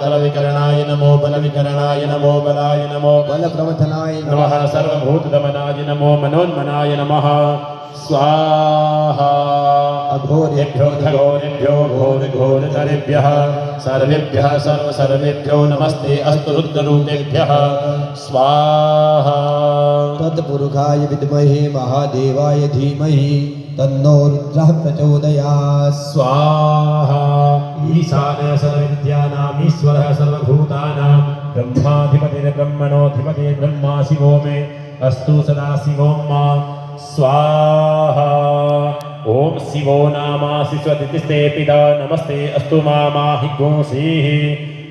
बलविकरणाय नमो बलविकरणाय नमो बलाय नमो बलप्रवथनाय नमः सर्वभूतदमनाय नमो मनोन्मनाय नमः स्वाहा अघोरेभ्यो घोरेभ्यो घोरघोरतरेभ्यः सर्वेभ्यः सर्वेभ्यो नमस्ते अस्तु रुद्ररूपेभ्यः स्वाहा तत्पुरुषाय विद्महे महादेवाय धीमहि तन्नो रुद्रः प्रचोदयात् स्वाहा ईशानः सर्वविद्यानाम् ईश्वरः सर्वभूतानां ब्रह्माधिपतिर्ब्रह्मणोऽधिपतिः ब्रह्मा शिवो मे अस्तु सदा शिवो मा स्वाहा ओम शिवो नामासि स्वदितिस्ते पिता नमस्ते अस्तु मामाहि गोसीः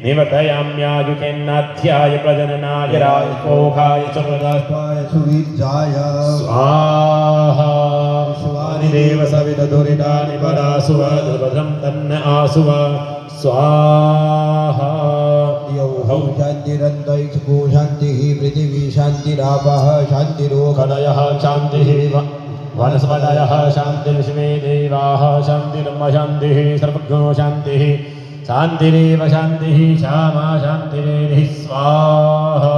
निवर्तयाम्यायुकेन्नाध्याय प्रजननाय राजकोखाय च प्रदास्वाय सुविद्याय स्वाहा देव सविदुरितानि परासुव दुर्भद्रं तन्न आसुव स्वाहा यौहौ शान्तिरन्तरिक्षो शान्तिः पृथिवी शान्तिरापः शान्तिरोगणयः शान्तिः वनस्पतयः शान्तिर्विश्वे देवाः शान्तिर्ब्रह्म शान्तिः सर्वज्ञो शान्तिः शान्तिरेव शान्तिः श्यामा शान्तिरेधिः स्वाहा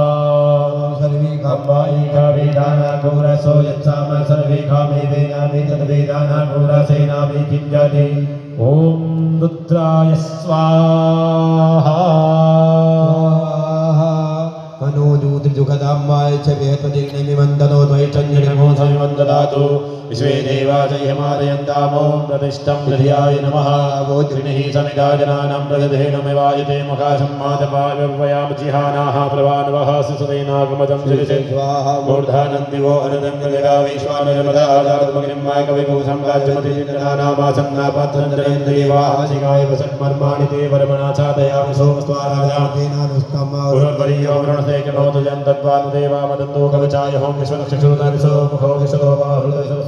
सर्वे कामायिका वेदाना घोरसो यत्साम सर्वे कामे वेदामि तद्वेदाना घोरसेनामि किञ्जति ॐ रुद्राय स्वाहा मनोजूतजुगदाम्बाय च वेहत्वदिग्निमिमन्दनो द्वैचन्यनिमो संवन्ददातु विश्वे देवा जयमादयन्तामो प्रतिष्ठं दध्याय नमः गोत्रिणिः समिधा जनानां प्रगधेनमिवायते मुखासम्मादपाव्यवयाम जिहानाः प्रवानवः सुसुदेनागमतं शिरसे स्वाहा मूर्धानन्दिवो अनदङ्गलिका वैश्वानरमदा आदातमग्निम्माय कविभूषं राज्यमतिचिन्तनानामासन्नापात्रन्द्रेन्द्रियवाः शिगाय वसन्मर्माणि ते वर्मणा चादयामि सोमस्त्वाराजा पुनर्वरीयो वृणसे कनोतु यन्तद्वानुदेवा मदन्तो कवचाय हों विश्वनक्षश्रुताविसो मुखो विशदो बाहुलसो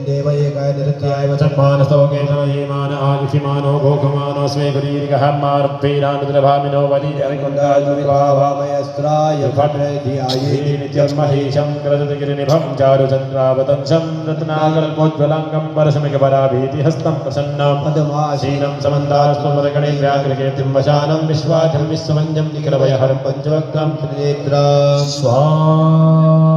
देवैकाय निरत्याय वचन्मानस्तोकेतनयेमान आयुषिमानो भोगमानो स्वे गुरीरिकः मारुभ्यैरानुद्रभामिनो वलीजरिकुण्डाजुरिभावामयस्त्राय भद्रधियाये नित्यं महेशं क्रजतगिरिनिभं चारुचन्द्रावतंसं रत्नाकल्पोज्ज्वलाङ्गं परशमिकपराभीतिहस्तं प्रसन्नं पद्मासीनं शीलं समन्तास्तुमदगणे व्याघ्रकीर्तिं वशानं विश्वाजं विश्वमञ्जं निखिलभयहरं पञ्चवक्त्रं नेत्रं स्वाहा